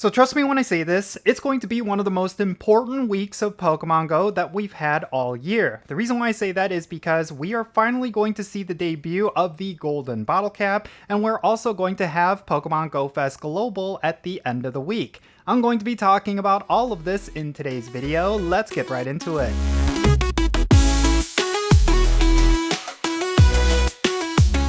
So trust me when I say this, it's going to be one of the most important weeks of Pokemon Go that we've had all year. The reason why I say that is because we are finally going to see the debut of the Golden Bottle Cap, and we're also going to have Pokemon GO Fest Global at the end of the week. I'm going to be talking about all of this in today's video. Let's get right into it.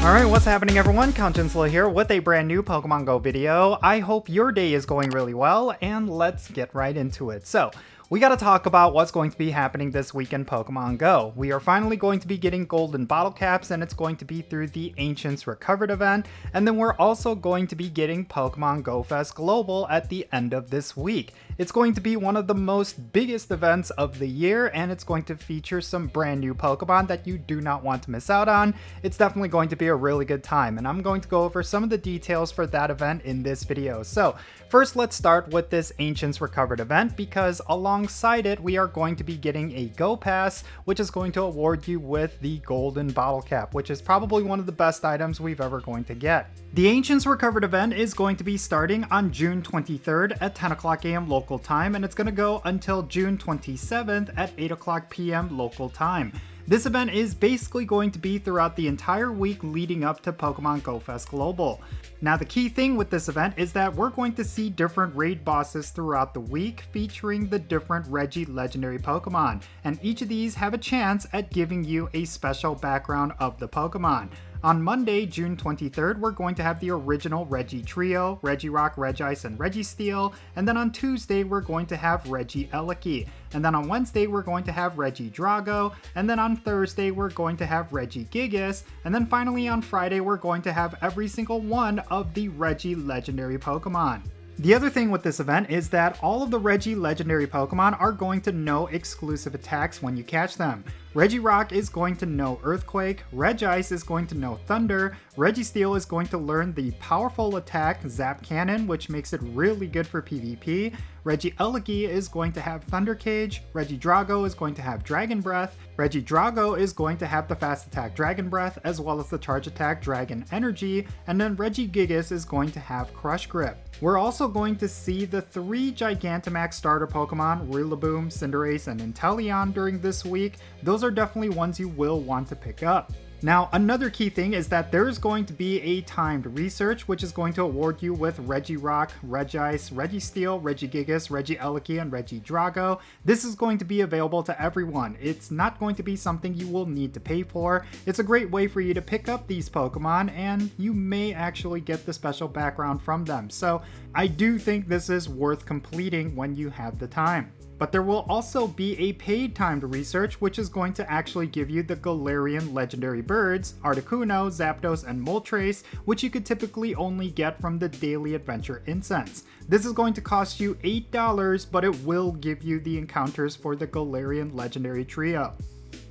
Alright, what's happening everyone? Count Jinsula here with a brand new Pokemon Go video. I hope your day is going really well, and let's get right into it. So, we gotta talk about what's going to be happening this week in Pokemon Go. We are finally going to be getting golden bottle caps, and it's going to be through the Ancients Recovered event, and then we're also going to be getting Pokemon Go Fest Global at the end of this week. It's going to be one of the most biggest events of the year, and it's going to feature some brand new Pokemon that you do not want to miss out on. It's definitely going to be a really good time, and I'm going to go over some of the details for that event in this video. So first, let's start with this Ancients Recovered event, because alongside it, we are going to be getting a Go Pass, which is going to award you with the Golden Bottle Cap, which is probably one of the best items we've ever going to get. The Ancients Recovered event is going to be starting on June 23rd at 10 o'clock a.m. local time, and it's going to go until June 27th at 8 o'clock p.m. local time. This event is basically going to be throughout the entire week leading up to Pokemon Go Fest Global. Now, the key thing with this event is that we're going to see different raid bosses throughout the week featuring the different Reggie legendary Pokemon, and each of these have a chance at giving you a special background of the Pokemon. On Monday, June 23rd, we're going to have the original Reggie Trio, Regirock, Regice, and Registeel, and then on Tuesday, we're going to have Regieleki, and then on Wednesday, we're going to have Regidrago, and then on Thursday, we're going to have Regigigas, and then finally on Friday, we're going to have every single one of the Reggie legendary Pokemon. The other thing with this event is that all of the Reggie legendary Pokemon are going to know exclusive attacks when you catch them. Regirock is going to know Earthquake, Regice is going to know Thunder, Registeel is going to learn the powerful attack Zap Cannon, which makes it really good for PvP, Regieleki is going to have Thunder Cage, Regidrago is going to have Dragon Breath, Regidrago is going to have the fast attack Dragon Breath as well as the charge attack Dragon Energy, and then Regigigas is going to have Crush Grip. We're also going to see the 3 Gigantamax starter Pokemon, Rillaboom, Cinderace, and Inteleon during this week. Those are definitely ones you will want to pick up. Now, another key thing is that there's going to be a timed research, which is going to award you with Regirock, Regice, Registeel, Regigigas, Regieleki, and Regidrago. This is going to be available to everyone. It's not going to be something you will need to pay for. It's a great way for you to pick up these Pokemon, and you may actually get the special background from them. So I do think this is worth completing when you have the time. But there will also be a paid timed research, which is going to actually give you the Galarian legendary birds, Articuno, Zapdos, and Moltres, which you could typically only get from the Daily Adventure Incense. This is going to cost you $8, but it will give you the encounters for the Galarian legendary trio.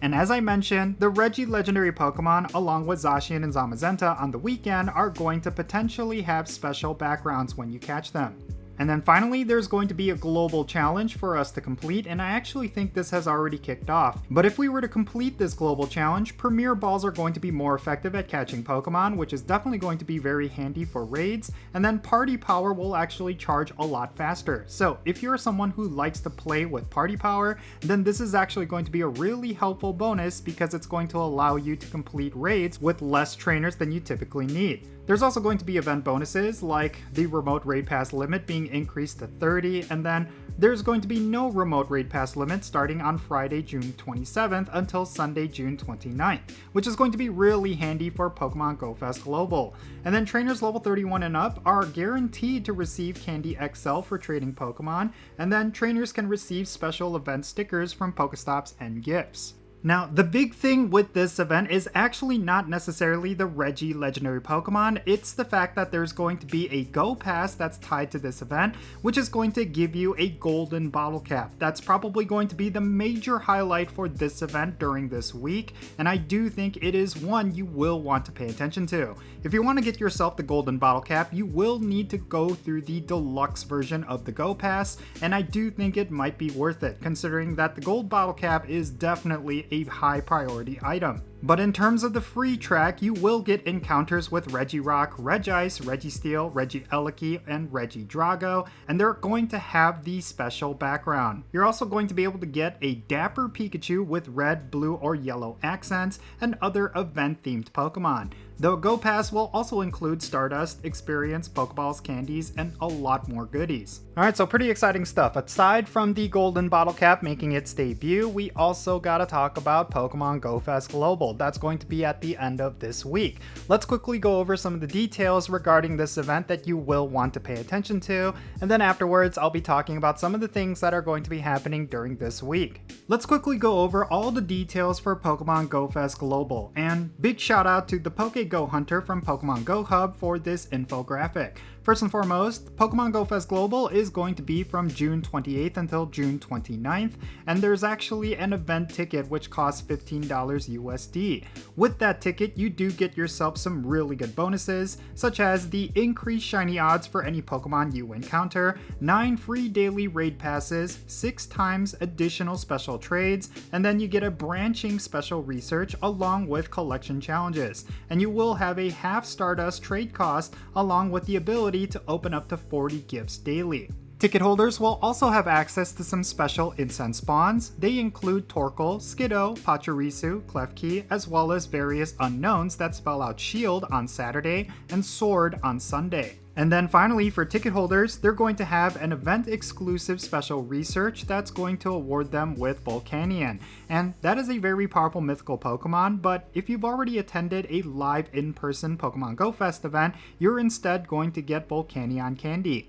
And as I mentioned, the Reggie legendary Pokemon along with Zacian and Zamazenta on the weekend are going to potentially have special backgrounds when you catch them. And then finally, there's going to be a global challenge for us to complete, and I actually think this has already kicked off. But if we were to complete this global challenge, Premier Balls are going to be more effective at catching Pokemon, which is definitely going to be very handy for raids, and then Party Power will actually charge a lot faster. So if you're someone who likes to play with Party Power, then this is actually going to be a really helpful bonus because it's going to allow you to complete raids with less trainers than you typically need. There's also going to be event bonuses like the remote raid pass limit being increased to 30, and then there's going to be no remote raid pass limit starting on Friday, June 27th until Sunday, June 29th, which is going to be really handy for Pokemon Go Fest Global. And then trainers level 31 and up are guaranteed to receive Candy XL for trading Pokemon, and then trainers can receive special event stickers from Pokestops and gifts. Now, the big thing with this event is actually not necessarily the Reggie legendary Pokemon, it's the fact that there's going to be a Go Pass that's tied to this event, which is going to give you a golden bottle cap. That's probably going to be the major highlight for this event during this week, and I do think it is one you will want to pay attention to. If you want to get yourself the golden bottle cap, you will need to go through the deluxe version of the Go Pass, and I do think it might be worth it, considering that the gold bottle cap is definitely a high priority item. But in terms of the free track, you will get encounters with Regirock, Regice, Registeel, Regieleki, and Regidrago, and they're going to have the special background. You're also going to be able to get a Dapper Pikachu with red, blue, or yellow accents, and other event-themed Pokemon. The Go Pass will also include Stardust, Experience, Pokeballs, candies, and a lot more goodies. Alright, so pretty exciting stuff. Aside from the Golden Bottle Cap making its debut, we also gotta talk about Pokemon GO Fest Global. That's going to be at the end of this week. Let's quickly go over some of the details regarding this event that you will want to pay attention to, and then afterwards I'll be talking about some of the things that are going to be happening during this week. Let's quickly go over all the details for Pokemon GO Fest Global, and big shout out to the Go Hunter from Pokemon Go Hub for this infographic. First and foremost, Pokemon GO Fest Global is going to be from June 28th until June 29th, and there's actually an event ticket which costs $15 USD. With that ticket, you do get yourself some really good bonuses, such as the increased shiny odds for any Pokemon you encounter, 9 free daily raid passes, 6 times additional special trades, and then you get a branching special research along with collection challenges. And you will have a half Stardust trade cost along with the ability to open up to 40 gifts daily. Ticket holders will also have access to some special incense spawns. They include Torkoal, Skiddo, Pachirisu, Klefki, as well as various unknowns that spell out Shield on Saturday and Sword on Sunday. And then finally, for ticket holders, they're going to have an event-exclusive special research that's going to award them with Volcanion. And that is a very powerful mythical Pokemon, but if you've already attended a live in-person Pokemon Go Fest event, you're instead going to get Volcanion candy.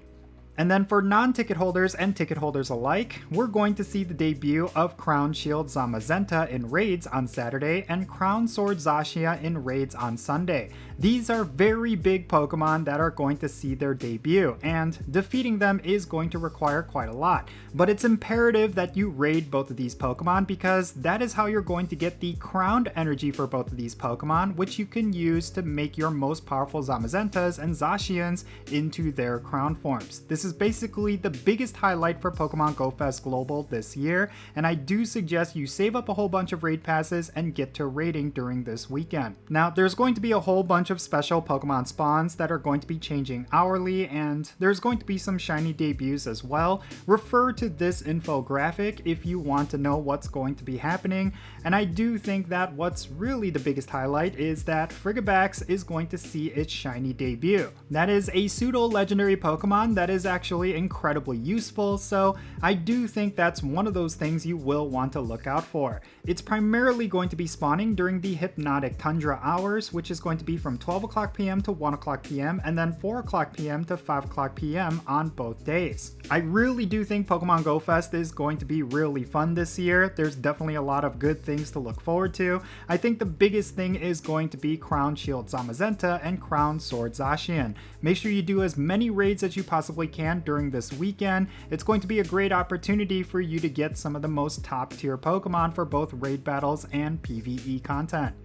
And then for non-ticket holders and ticket holders alike, we're going to see the debut of Crown Shield Zamazenta in raids on Saturday and Crown Sword Zacian in raids on Sunday. These are very big Pokemon that are going to see their debut, and defeating them is going to require quite a lot. But it's imperative that you raid both of these Pokemon because that is how you're going to get the crowned energy for both of these Pokemon, which you can use to make your most powerful Zamazentas and Zacians into their crown forms. This is basically the biggest highlight for Pokemon Go Fest Global this year, and I do suggest you save up a whole bunch of raid passes and get to raiding during this weekend. Now, there's going to be a whole bunch of special Pokemon spawns that are going to be changing hourly, and there's going to be some shiny debuts as well. Refer to this infographic if you want to know what's going to be happening, and I do think that what's really the biggest highlight is that Frigibax is going to see its shiny debut. That is a pseudo-legendary Pokemon that is actually incredibly useful, so I do think that's one of those things you will want to look out for. It's primarily going to be spawning during the Hypnotic Tundra hours, which is going to be from 12 o'clock p.m. to 1 o'clock p.m. and then 4 o'clock p.m. to 5 o'clock p.m. on both days. I really do think Pokemon Go Fest is going to be really fun this year. There's definitely a lot of good things to look forward to. I think the biggest thing is going to be Crown Shield Zamazenta and Crown Sword Zacian. Make sure you do as many raids as you possibly can during this weekend. It's going to be a great opportunity for you to get some of the most top tier Pokemon for both raid battles and PvE content.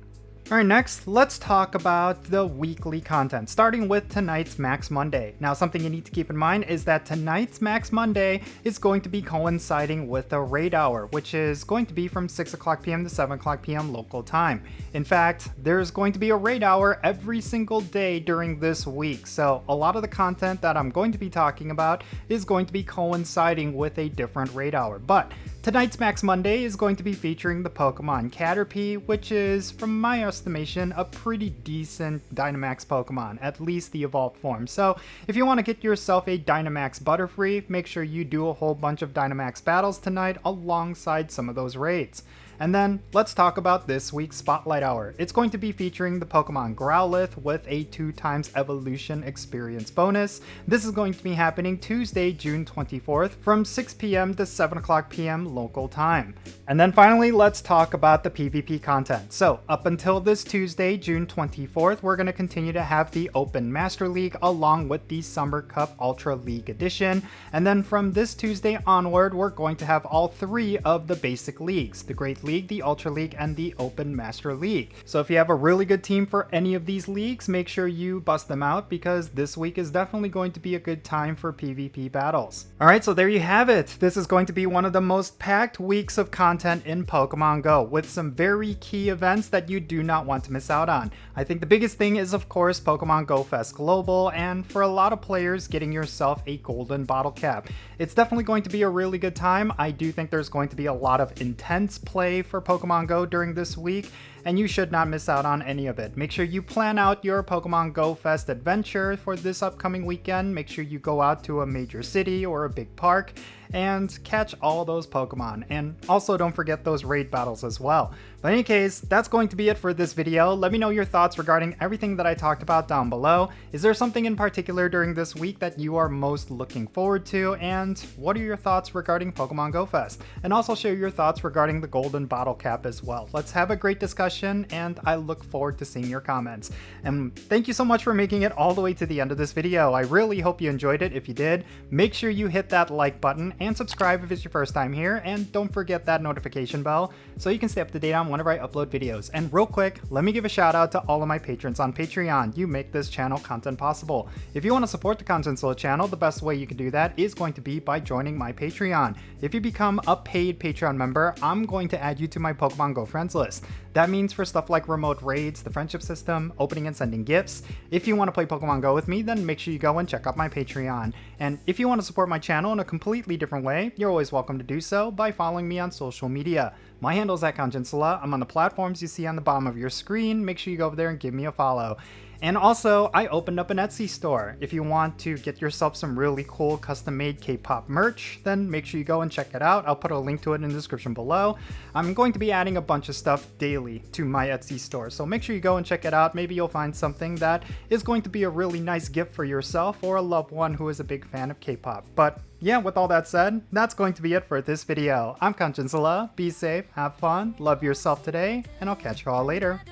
Alright, next, let's talk about the weekly content, starting with tonight's Max Monday. Now, something you need to keep in mind is that tonight's Max Monday is going to be coinciding with a raid hour, which is going to be from 6 o'clock p.m. to 7 o'clock p.m. local time. In fact, there's going to be a raid hour every single day during this week, so a lot of the content that I'm going to be talking about is going to be coinciding with a different raid hour. But tonight's Max Monday is going to be featuring the Pokemon Caterpie, which is, from my estimation, a pretty decent Dynamax Pokemon, at least the evolved form. So if you want to get yourself a Dynamax Butterfree, make sure you do a whole bunch of Dynamax battles tonight alongside some of those raids. And then let's talk about this week's Spotlight Hour. It's going to be featuring the Pokemon Growlithe with a 2x evolution experience bonus. This is going to be happening Tuesday, June 24th from 6 p.m. to 7 o'clock p.m. local time. And then finally, let's talk about the PvP content. So up until this Tuesday, June 24th, we're going to continue to have the Open Master League along with the Summer Cup Ultra League Edition. And then from this Tuesday onward, we're going to have all 3 of the basic leagues, the Great League, League, the Ultra League, and the Open Master League. So if you have a really good team for any of these leagues, make sure you bust them out because this week is definitely going to be a good time for PvP battles. Alright, so there you have it. This is going to be one of the most packed weeks of content in Pokemon Go, with some very key events that you do not want to miss out on. I think the biggest thing is, of course, Pokémon GO Fest Global, and for a lot of players, getting yourself a golden bottle cap. It's definitely going to be a really good time. I do think there's going to be a lot of intense play for Pokemon Go during this week, and you should not miss out on any of it. Make sure you plan out your Pokemon GO Fest adventure for this upcoming weekend. Make sure you go out to a major city or a big park and catch all those Pokemon. And also don't forget those raid battles as well. But in any case, that's going to be it for this video. Let me know your thoughts regarding everything that I talked about down below. Is there something in particular during this week that you are most looking forward to? And what are your thoughts regarding Pokemon GO Fest? And also share your thoughts regarding the golden bottle cap as well. Let's have a great discussion, and I look forward to seeing your comments. And thank you so much for making it all the way to the end of this video. I really hope you enjoyed it. If you did, make sure you hit that like button and subscribe if it's your first time here, and don't forget that notification bell so you can stay up to date on whenever I upload videos. And real quick, let me give a shout out to all of my patrons on Patreon. You make this channel content possible. If you want to support the Content channel, the best way you can do that is going to be by joining my Patreon. If you become a paid Patreon member, I'm going to add you to my Pokemon Go friends list. That means for stuff like remote raids, the friendship system, opening and sending gifts. If you want to play Pokemon Go with me, then make sure you go and check out my Patreon. And if you want to support my channel in a completely different way, you're always welcome to do so by following me on social media. My handle is @Jinsula. I'm on the platforms you see on the bottom of your screen. Make sure you go over there and give me a follow. And also, I opened up an Etsy store. If you want to get yourself some really cool custom-made K-pop merch, then make sure you go and check it out. I'll put a link to it in the description below. I'm going to be adding a bunch of stuff daily to my Etsy store, so make sure you go and check it out. Maybe you'll find something that is going to be a really nice gift for yourself or a loved one who is a big fan of K-pop. But yeah, with all that said, that's going to be it for this video. I'm Jinsula. Be safe, have fun, love yourself today, and I'll catch you all later.